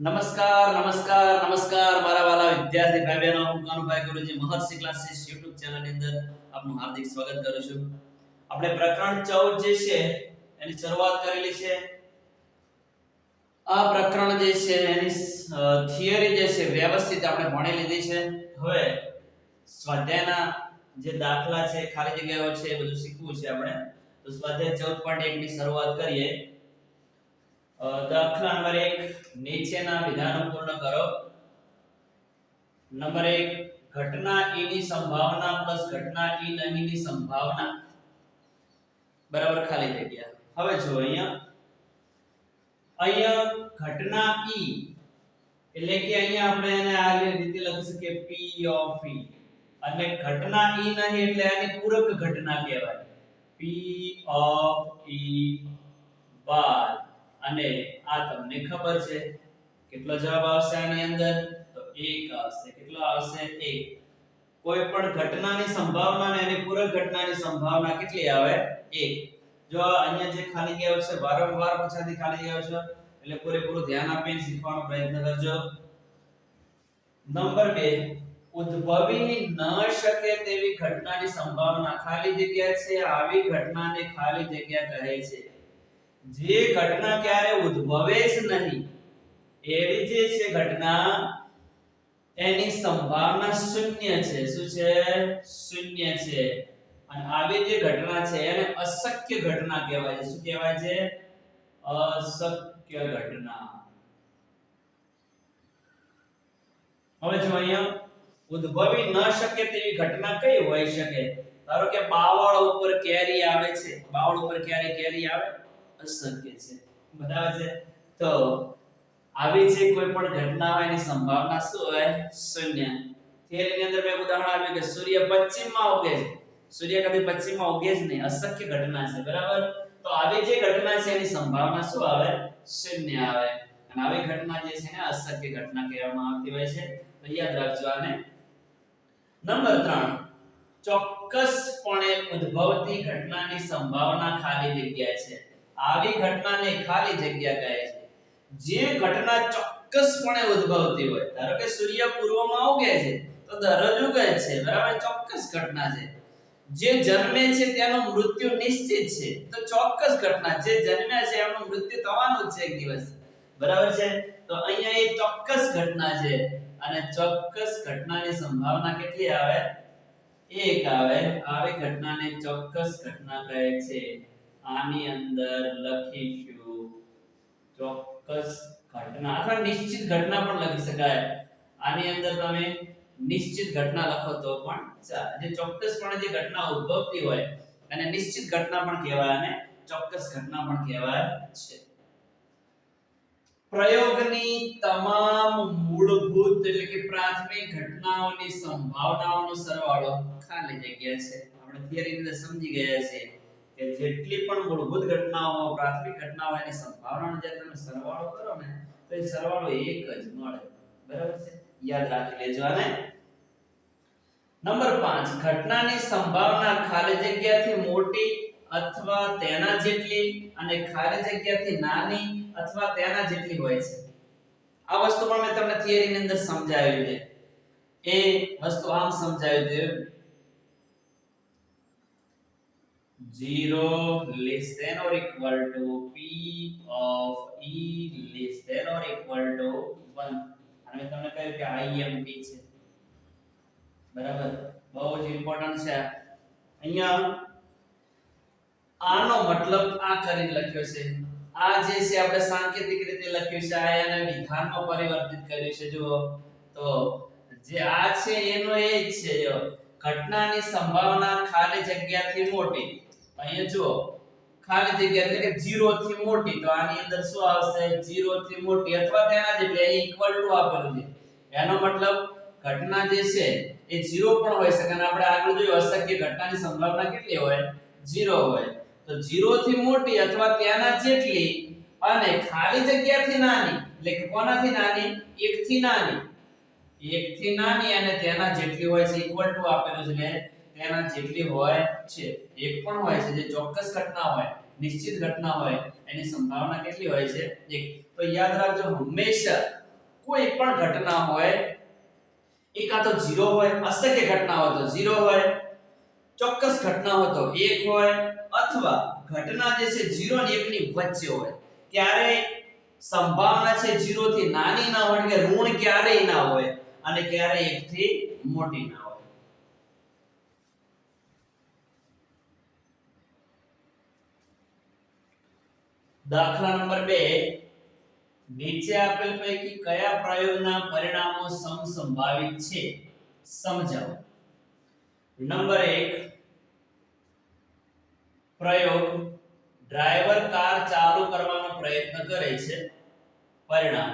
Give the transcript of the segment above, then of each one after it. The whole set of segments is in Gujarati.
નમસ્કાર નમસ્કાર નમસ્કાર મારા વાલા વિદ્યાર્થી ભાઈ બહેનો હું કાનુભાઈ ગુરુજી મહર્ષિ ક્લાસીસ YouTube ચેનલ ની અંદર આપનું હાર્દિક સ્વાગત કરું છું. આપણે પ્રકરણ 14 જે છે એની શરૂઆત કરેલી છે. આ પ્રકરણ જે છે એની થિયરી જે છે વ્યવસ્થિત આપણે ભણી લીધી છે. હવે સ્વાધ્યાયના જે દાખલા છે ખાલી જગ્યાઓ છે એ બધું શીખવું છે આપણે. તો સ્વાધ્યાય 14.1 ની શરૂઆત કરીએ. દાખલા નંબર 1 નીચેના વિધાનો પૂર્ણ કરો. નંબર 1 ઘટના E ની સંભાવના પ્લસ ઘટના E નહીં ની સંભાવના બરાબર ખાલી જગ્યા. હવે જો અહીંયા ઘટના E એટલે કે અહીંયા આપણે એને આ રીતે લખી શકીએ P of E અને ઘટના E નહીં એટલે આની પૂરક ઘટના કહેવાય P of E બાર. અને આ તમને ખબર છે કેટલો જવાબ આવશે આની અંદર તો 1 આવશે. કેટલો આવશે 1. કોઈ પણ ઘટનાની સંભાવના અને એની પૂરક ઘટનાની સંભાવના કેટલી આવે 1. જો અહીંયા જે ખાલી જગ્યાઓ છે વારંવાર પૂછાતી ખાલી જગ્યાઓ છે એટલે પૂરેપૂરું ધ્યાન આપીને શીખવાનો પ્રયત્ન કરજો. નંબર 2 ઉદ્ભવી ન શકે તેવી ઘટનાની સંભાવના ખાલી જગ્યા છે. આવી ઘટનાને ખાલી જગ્યા કહે છે. જે ઘટના ક્યારે ઉદ્ભવે જ નહીં એવી જે છે ઘટના એની સંભાવના શૂન્ય છે. શું છે? શૂન્ય છે. અને આવી જે ઘટના છે એને અશક્ય ઘટના કહેવાય છે. શું કહેવાય છે? અશક્ય ઘટના. હવે જો અહીંયા ઉદ્ભવી ન શકે તેવી ઘટના કઈ હોઈ શકે? ધારો કે બાવળ ઉપર કેરી આવે છે. બાવળ ઉપર ક્યારે કેરી આવે? અશક્ય છે. બરાબર છે. તો આવી જે કોઈ પણ ઘટના હોય એની સંભાવના શું હોય? શૂન્ય. થિયરીની અંદર મેં ઉદાહરણ આપ્યું કે સૂર્ય પશ્ચિમમાં ઉગે છે. સૂર્ય કદી પશ્ચિમમાં ઉગે જ નહીં. અશક્ય ઘટના છે. બરાબર. તો આવી જે ઘટના છે એની સંભાવના શું આવે? શૂન્ય આવે. અને આવી ઘટના જે છે ને અશક્ય ઘટના કહેવામાં આવતી હોય છે. તો યાદ રાખજો આને. નંબર 3 ચોક્કસપણે ઉદ્ભવતી ઘટનાની સંભાવના ખાલી જગ્યા છે. આવી ઘટનાને ખાલી જગ્યા કહે છે. જે ઘટના ચોક્કસપણે ઉદ્ભવતી હોય. ધારો કે સૂર્ય પૂર્વમાં ઉગે છે તો દરરોજ ઉગે છે. બરાબર. ચોક્કસ ઘટના છે. જે જન્મે છે તેનું મૃત્યુ નિશ્ચિત છે. તો ચોક્કસ ઘટના. જે જન્મ્યા છે એનું મૃત્યુ થવાનું છે એક દિવસ. બરાબર છે. તો અહીંયા એ ચોક્કસ ઘટના છે અને ચોક્કસ ઘટનાની સંભાવના કેટલી આવે? 1 આવે. આવી ઘટનાને ચોક્કસ ઘટના કહે છે. આની અંદર લખીશું ચોક્કસ ઘટના અથવા નિશ્ચિત ઘટના પણ લખી શકાય. આની અંદર તમે નિશ્ચિત ઘટના લખો તો પણ ચાલે. જે ચોક્કસપણે જે ઘટના ઉદ્ભવતી હોય અને નિશ્ચિત ઘટના પણ કહેવાય અને ચોક્કસ ઘટના પણ કહેવાય છે. પ્રયોગની તમામ મૂળભૂત એટલે કે પ્રાથમિક ઘટનાઓની સંભાવનાઓનો સરવાળો ખાલી જગ્યા છે. આપણે થિયરીની અંદર સમજી ગયા છીએ કે જેટલી પણ મૂળભૂત ઘટનાઓ પ્રાથમિક ઘટનાઓ એની સંભાવનાનો જ્યારે તમે સરવાળો કરો ને તો એ સરવાળો 1 જ મળે. બરાબર છે. યાદ રાખી લેજો આને. નંબર 5 ઘટનાની સંભાવના ખાલી જગ્યાથી મોટી અથવા તેના જેટલી અને ખાલી જગ્યાથી નાની અથવા તેના જેટલી હોય છે. આ વસ્તુ પણ મેં તમને થિયરીની અંદર સમજાવી છે. એ વસ્તુ આમ સમજાવી દે 0 less than or equal to P of E less than or equal to 1. અને મેં તમને કહ્યું કે IMP છે. બરાબર. બહુ જ ઇમ્પોર્ટન્ટ છે. અહીંયા આનો મતલબ આ કરીને લખ્યો છે. આ જે છે આપણે સાંકેતિક રીતે લખ્યું છે. આ એને વિધાનમાં પરિવર્તિત કર્યું છે. જુઓ તો જે આ છે એનો એ જ છે. જો ઘટનાની સંભાવના ખાલી જગ્યાથી મોટી. અહીંયા જુઓ ખાલી જગ્યા એટલે કે 0 થી મોટી. તો આની અંદર શું આવશે? 0 થી મોટી અથવા તેના જેટલી. અહીં ઇક્વલ ટુ આપેલું છે. એનો મતલબ ઘટના જે છે એ 0 પણ હોઈ શકે અને આપણે આગળ જોયું અશક્ય ઘટનાની સંભાવના કેટલી હોય? 0 હોય. તો 0 થી મોટી અથવા તેના જેટલી અને ખાલી જગ્યાથી નાની એટલે કે કોનાથી નાની? 1 થી નાની. 1 થી નાની અને તેના જેટલી હોય છે. ઇક્વલ ટુ આપેલું છે એટલે તેના જેટલી હોય છે. એક પણ હોય છે જે ચોક્કસ ઘટના હોય નિશ્ચિત ઘટના હોય એની સંભાવના કેટલી હોય છે? 1. તો યાદ રાખજો હંમેશા કોઈ પણ ઘટના હોય એ કાં તો 0 હોય, અશક્ય ઘટના હોય તો 0 હોય, ચોક્કસ ઘટના હોય તો 1 હોય, અથવા ઘટના જે છે 0 અને 1 ની વચ્ચે હોય, ત્યારે સંભાવના છે 0 થી નાની ના હોય કે ઋણ ક્યારેય ના હોય અને ક્યારેય 1 થી મોટી ના હોય. દાખલા નંબર 2, નીચે આપેલ પૈકી કયા પ્રયોગના પરિણામો સમસંભાવિત છે સમજાવો. નંબર 1, પ્રયોગ ડ્રાઈવર કાર ચાલુ કરવાનો પ્રયત્ન કરે છે, પરિણામ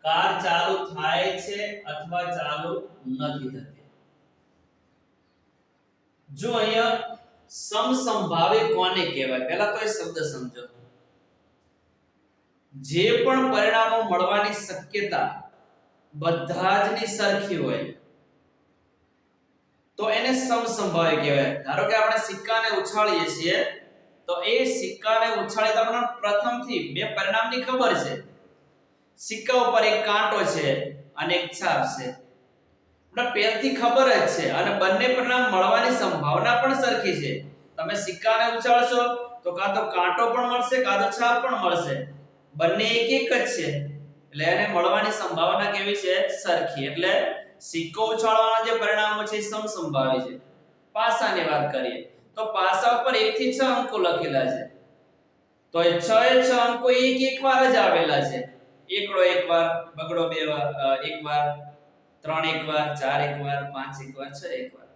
કાર ચાલુ થાય છે અથવા ચાલુ નથી થતી. જો અહીંયા સમસંભાવી કોને કહેવાય, પહેલા તો એ શબ્દ સમજો. જે પણ પરિણામો મળવાની શક્યતા બધા જ ની સરખી હોય તો એને સમસંભાવી કહેવાય. ધારો કે આપણે સિક્કાને ઉછાળીએ છીએ તો એ સિક્કાને ઉછાળીએ તો આપણને પ્રથમથી બે પરિણામની ખબર છે. સિક્કા ઉપર એક કાંટો છે અને એક છાપ છે. આપણે પહેલથી ખબર જ છે અને બંને પરિણામ મળવાની સંભાવના પણ સરખી છે. તમે સિક્કાને ઉછાળશો તો કાં તો કાંટો પણ મળશે કાં તો છાપ પણ મળશે. બંને એક એક જ છે એટલે એને મળવાની સંભાવના કેવી છે? સરખી. એટલે સિક્કો ઉછાળવાના જે પરિણામો છે એ સમસંભાવી છે. પાસાની વાત કરીએ તો પાસા ઉપર 1 થી 6 અંકો લખેલા છે તો એ 6 એ 6 અંકો એક વાર જ આવેલા છે. એકડો એક વાર, બગડો બે વાર, એક વાર, 3 એક વાર, 4 એક વાર, 5 એક વાર, 6 એક વાર.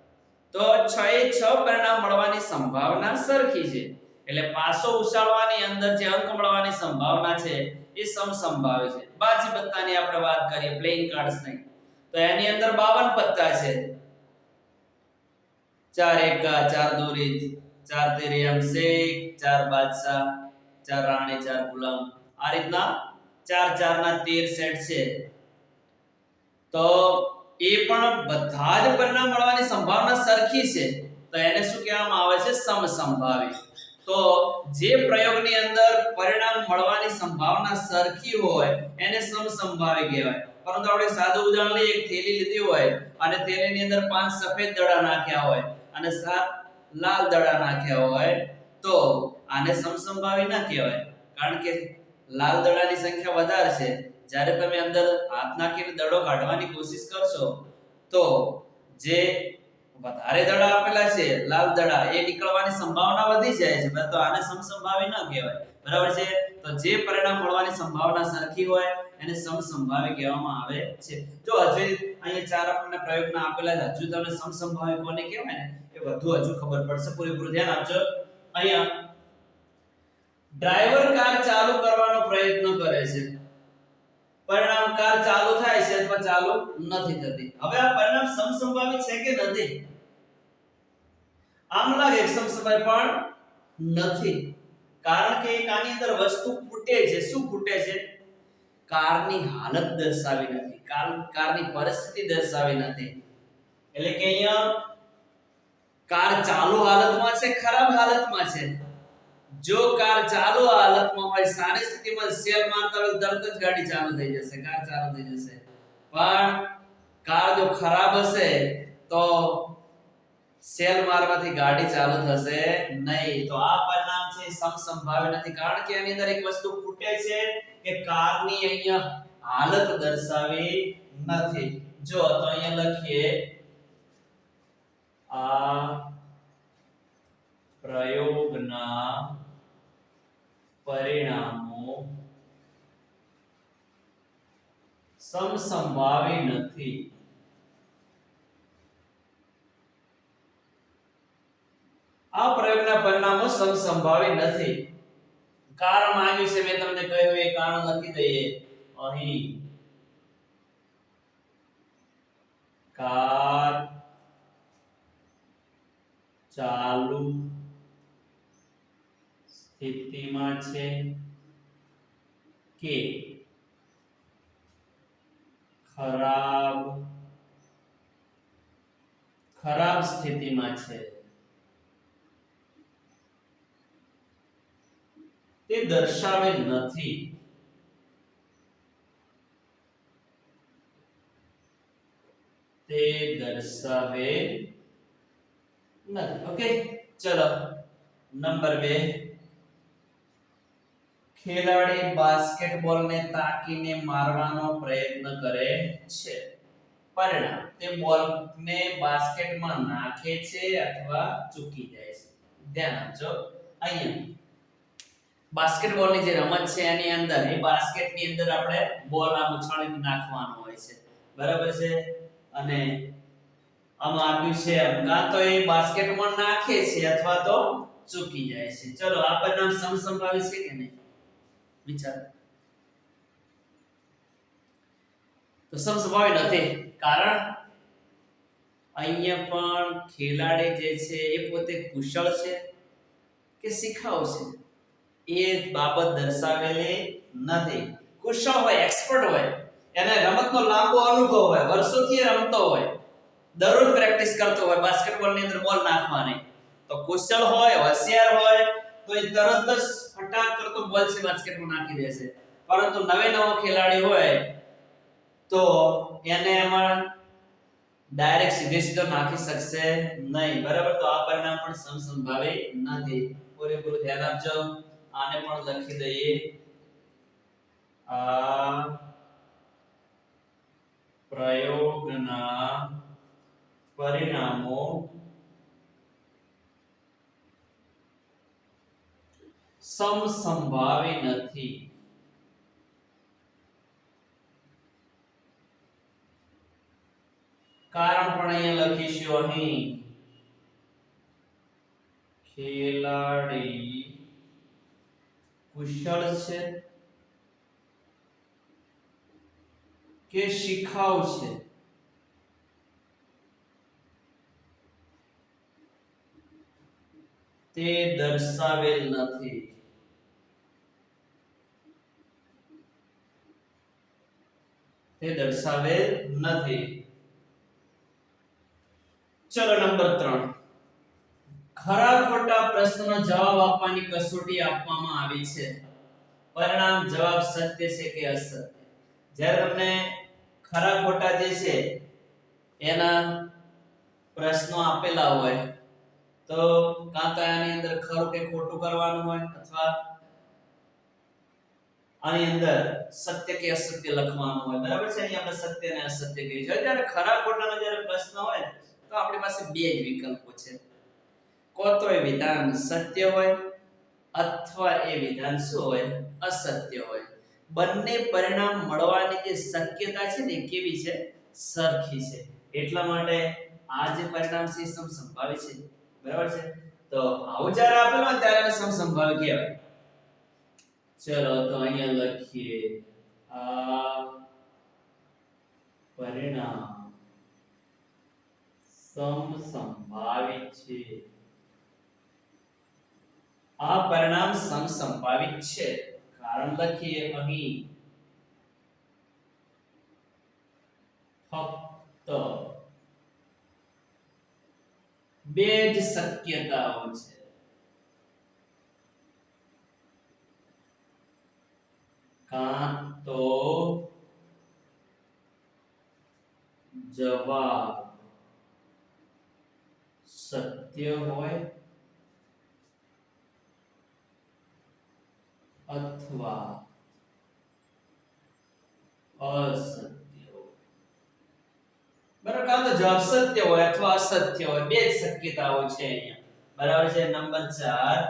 તો 6 એ 6 પરિણામ મળવાની સંભાવના સરખી છે. એટલે પાસો ઉછાળવાની અંદર જે અંક મળવાની સંભાવના છે એ સમસંભાવી છે. બાજી પત્તાની આપણે વાત કરીએ, પ્લેઇંગ કાર્ડ્સ નહીં, તો એની અંદર 52 પત્તા છે. 4 એકા, 4 દોરી, 4 તેરી એમ શેખ, 4 બાદશાહ, 4 રાણી, 4 ગુલામ, આ રીતના 4 4 ના 13 સેટ છે. તો એ પણ બધા જ પરિણામ મળવાની સંભાવના સરખી છે તો એને શું કહેવામાં આવે છે? સમસંભાવી. તો જે પ્રયોગની અંદર પરિણામ મળવાની સંભાવના સરખી હોય એને સમસંભાવી કહેવાય. પરંતુ આપણે સાદું ઉદાહરણ લઈએ, એક થેલી લીધી હોય અને થેલીની અંદર 5 સફેદ દડા નાખ્યા હોય અને 7 લાલ દડા નાખ્યા હોય તો આને સમસંભાવી ના કહેવાય. કારણ કે લાલ દડાની સંખ્યા વધારે છે. જ્યારે તમે અંદર હાથ નાખીને દડો કાઢવાની કોશિશ કરશો તો જે વધારે દડા આપેલા છે, લાલ દડા, એ નીકળવાની સંભાવના વધી જાય છે. તો આને સમસંભાવી ન કહેવાય. બરાબર છે? તો જે પરિણામ મળવાની સંભાવના સરખી હોય એને સમસંભાવી કહેવામાં આવે છે. જો હજુ અહીંયા ચાર આપણને પ્રયોગના આપેલા છે, હજુ તમને સમસંભાવી કોને કહેવાય ને એ વધુ હજુ ખબર પડશે. પૂરેપૂરું ધ્યાન આપજો. અહીંયા ડ્રાઈવર કાર ચાલુ કરવાનો પ્રયત્ન કરે છે, પરિણામ કાર ચાલુ થાય છે અથવા ચાલુ નથી થતી. હવે આ પરિણામ સમસંભાવી છે કે નથી? આમ લાગે સમસંભાવી પણ નથી. કારણ કે એક આની અંદર વસ્તુ ખૂટે છે. શું ખૂટે છે? કારની હાલત દર્શાવી નથી, કારની પરિસ્થિતિ દર્શાવી નથી. એટલે કે અહીંયા કાર ચાલુ હાલતમાં છે, ખરાબ હાલતમાં છે. જો કાર ચાલુ હાલતમાં હોય, સારી સ્થિતિમાં, સેલ મારતા હોય તરત જ ગાડી ચાલુ થઈ જશે, કાર ચાલુ થઈ જશે. પણ કાર જો ખરાબ હશે તો સેલ મારવાથી ગાડી ચાલુ થશે નહીં. તો આ પરિણામ છે સમસંભાવી નથી. કારણ કે એની અંદર એક વસ્તુ ખૂટે છે કે કારની અહીંયા હાલત દર્શાવી નથી. જો તો અહીંયા લખીએ આ પ્રયોગના પરિણામો સમસંભાવી નથી. આ પ્રયોગના પરિણામો સમસંભાવી નથી. કારણ માંગ્યું છે, મેં તમને કહ્યું એ કારણ લખી દઈએ અહીં. કાર ચાલુ સ્થિતિમાં છે કે ખરાબ સ્થિતિમાં છે તે દર્શાવેલ નથી. તે દર્શાવે નથી. ઓકે, ચલો નંબર 2, ખેલાડી બાસ્કેટબોલને તાકીને મારવાનો પ્રયત્ન કરે છે. પરિણામ, તે બોલને બાસ્કેટમાં નાખે છે અથવા ચૂકી જાય છે. ધ્યાન આપજો, અહીંયા બાસ્કેટબોલની જે રમત છે એની અંદર એ બાસ્કેટની અંદર આપણે બોલ આમ ઉછાળીને નાખવાનો હોય છે, બરાબર છે. અને આમાં આપ્યું છે કાં તો એ બાસ્કેટમાં નાખે છે અથવા તો ચૂકી જાય છે. ચલો આ પરિણામ સમસંભાવી છે કે નહીં વિચાર. તો સમસંભાવી નથી, કારણ અહીંયા પણ ખેલાડી જે છે એ પોતે કુશળ છે કે શિખાઉ છે એ બાબત દર્શાવેલી નથી. કુશળ હોય, એક્સપર્ટ હોય, એને રમતનો લાંબો અનુભવ હોય, વર્ષોથી રમતો હોય, દરરોજ પ્રેક્ટિસ કરતો હોય બાસ્કેટબોલની અંદર બોલ નાખવાની, તો કુશળ હોય, હોશિયાર હોય તો એ તરત જ ફટાક કરતો બોલ છે બાસ્કેટમાં નાખી દેશે. પરંતુ નવો ખેલાડી હોય તો એને એમાં ડાયરેક્ટ સીધો નાખી શકશે નહીં, બરાબર. તો આ પરિણામ પણ સમસંભાવી નથી. પૂરેપૂરું ધ્યાન આપજો. આને પણ લખી દઈએ, આ પ્રયોગના પરિણામો સમસંભાવી નથી. કારણ પણ અહીંયા લખીશું, અહીં ખેલાડી કુશળ છે કે શિખાઉ છે તે દર્શાવેલ નથી. તે દર્શાવેલ નથી. ચલો નંબર 3, ખરા ખોટા પ્રશ્નનો જવાબ આપવાની કસોટી આપવામાં આવી છે. પરિણામ, જવાબ સત્ય છે કે અસત્ય. જ્યારે તમને ખરા ખોટા જે છે એના પ્રશ્નો આપેલા હોય તો કાં તો આની અંદર ખરું કે ખોટું કરવાનું હોય અથવા આની અંદર સત્ય કે અસત્ય લખવાનું હોય, બરાબર છે. અહીં આપણે સત્ય અને અસત્ય કહીએ છીએ. જ્યારે ખરા ખોટાનો જ્યારે પ્રશ્ન હોય તો આપણી પાસે બે જ વિકલ્પો છે. કો તો એ વિધાન સત્ય હોય અથવા એ વિધાન શું હોય, અસત્ય હોય. બંને પરિણામ મળવાની જે શક્યતા છે ને કેવી છે, સરખી છે. એટલા માટે આ જે પરિણામ છે એ સમસંભાવી છે, બરાબર છે. તો આવું જ્યારે આપેલું હોય ત્યારે એને સમસંભાવી કહેવાય. ચલો તો અહીંયા લખીએ, આ પરિણામ સમસંભાવિત છે. આ પરિણામ સમસંભાવિત છે. કારણ લખીએ, અહીં ફક્ત બે જ શક્યતાઓ છે. કાં તો જવાબ સત્ય હોય અથવા અસત્ય હોય, બરાબર. કાં તો જવાબ સત્ય હોય અથવા અસત્ય હોય, બે જ શક્યતાઓ છે અહીંયા, બરાબર છે. નંબર 4,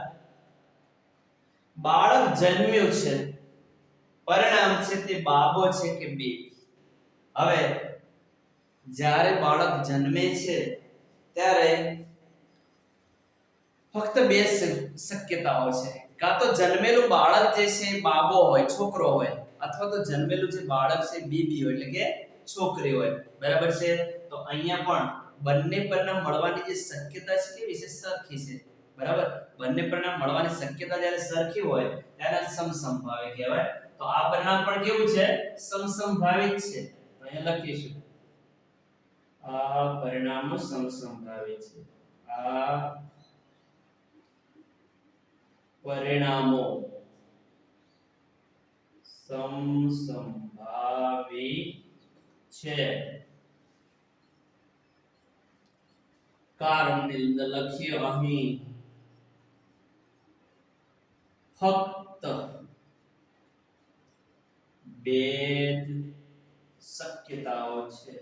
બાળક જન્મ્યું છે, પરિણામ છે તે બાબો છે કે બેબી. હવે જ્યારે બાળક જન્મે છે ત્યારે ફક્ત બે શક્યતાઓ છે. કાં તો જન્મેલું બાળક જે છે બાબો હોય, છોકરો હોય, અથવા તો જન્મેલું જે બાળક છે બેબી હોય, એટલે કે છોકરી હોય, બરાબર છે. તો અહીંયા પણ બંને પરિણામ મળવાની જે શક્યતા છે કેવી છે, સરખી છે, બરાબર. બંને પરિણામ મળવાની શક્યતા જ્યારે સરખી હોય ત્યારે સમસંભાવી કહેવાય. તો આ પરિણામ પણ કેવું છે, સમસંભાવિત છે. તો અહીંયા લખીશું, આ પરિણામો સમસંભાવિત છે. આ પરિણામો સમસંભાવી છે. કારની અંદર લખીએ અહીં ફક્ત બે જ શક્યતાઓ છે.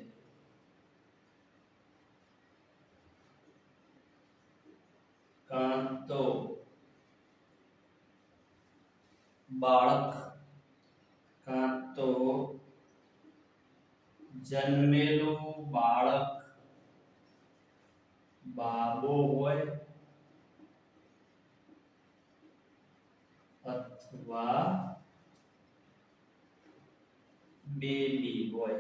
કાં તો બાળક, કાં તો જન્મેલું બાળક બાબો હોય અથવા બેબી હોય.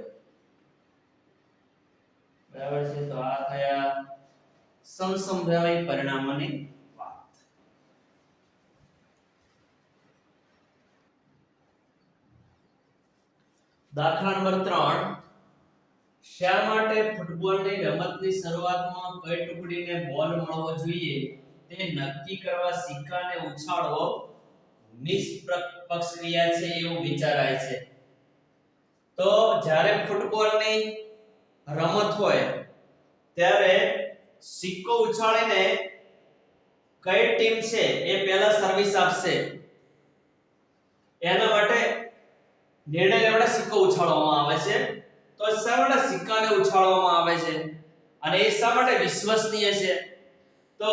બરાબર છે. તો આ થયા સમસંભાવી પરિણામોની વાત. દાખલા નંબર 3, શા માટે ફૂટબોલની રમતની શરૂઆતમાં કઈ ટુકડીને બોલ મળવો જોઈએ તે નક્કી કરવા સિક્કાને ઉછાળવો નિષ્પક્ષ ક્રિયા છે એવું વિચારાય છે. તો જ્યારે ફૂટબોલની રમત હોય ત્યારે સિક્કો ઉછાળીને કઈ ટીમ છે એ પહેલા સર્વિસ આપશે એના માટે નિર્ણય લેવાના સિક્કો ઉછાળવામાં આવે છે. તો શા માટે સિક્કાને ઉછાળવામાં આવે છે અને એ શા માટે વિશ્વસનીય છે? તો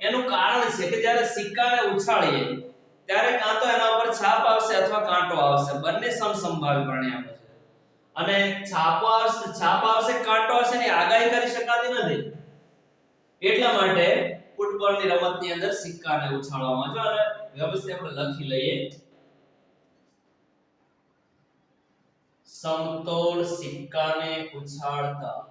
એનું કારણ છે કે જ્યારે સિક્કાને ઉછાળીએ ત્યારે કાં તો એના ઉપર છાપ આવશે અથવા કાંટો આવશે. બંને સમસંભાવી પરિણામ છે. અને છાપ આવશે કાંટો આવશે ની આગાહી કરી શકાતી નથી. એટલા માટે ફૂટબોલની રમતની અંદર સિક્કાને ઉછાળવામાં આવે. અને વ્યવસ્થિત આપણે લખી લઈએ. સમતોલ સિક્કાને ઉછાળતા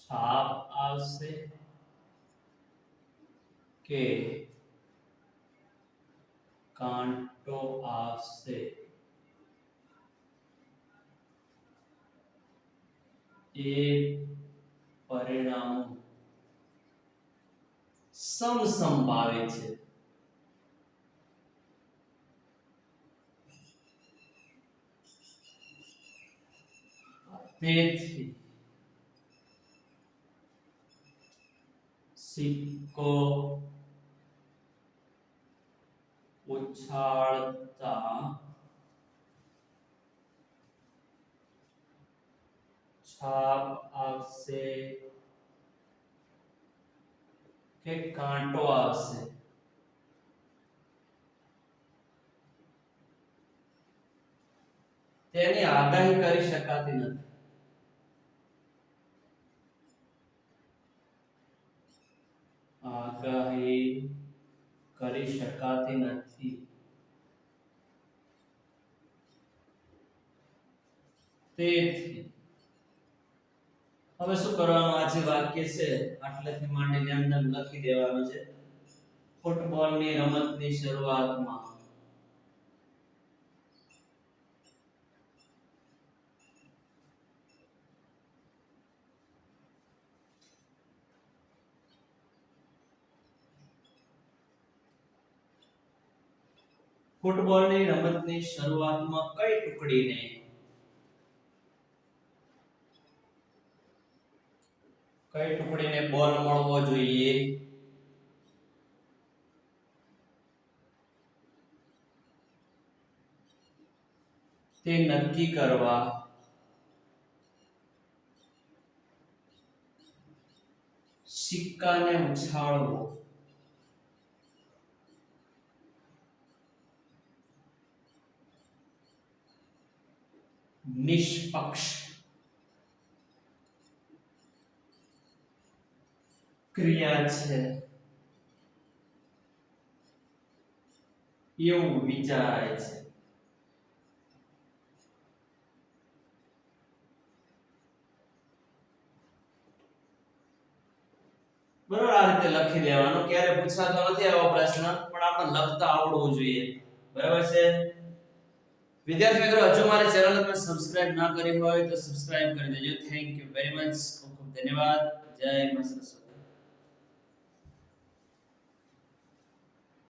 છાપ આવશે કે કાંટો આવશે એ પરિણામો સમસંભાવી છે. તેથી સિક્કો ઉછાળતા છાપ આવશે કે કાંટો આવશે તેની આગાહી કરી શકાતી નથી. આગાહી કરી શકાતી નથી. તેથી હવે શું કરવાનું? આ જે વાક્ય છે આટલેથી માંડીને એમને લખી દેવાનું છે. ફૂટબોલની રમતની શરૂઆતમાં ફૂટબોલની રમતની શરૂઆતમાં કઈ ટુકડીને બોલ મળવો જોઈએ તે નક્કી કરવા સિક્કાને ઉછાળવો નિષ્પક્ષ ક્રિયા છે એવું વિચારાય છે. બરોબર, આ રીતે લખી દેવાનું. ક્યારે પૂછાતો નથી આવો પ્રશ્ન, પણ આપણે લખતા આવડવું જોઈએ. બરાબર છે વિદ્યાર્થી મિત્રો? હજુ મારી ચેનલ તમે સબસ્ક્રાઇબ ના કરી હોય તો સબસ્ક્રાઇબ કરી દેજો. Thank you very much. ખૂબ ખૂબ ધન્યવાદ. જય મા સરસ્વતી.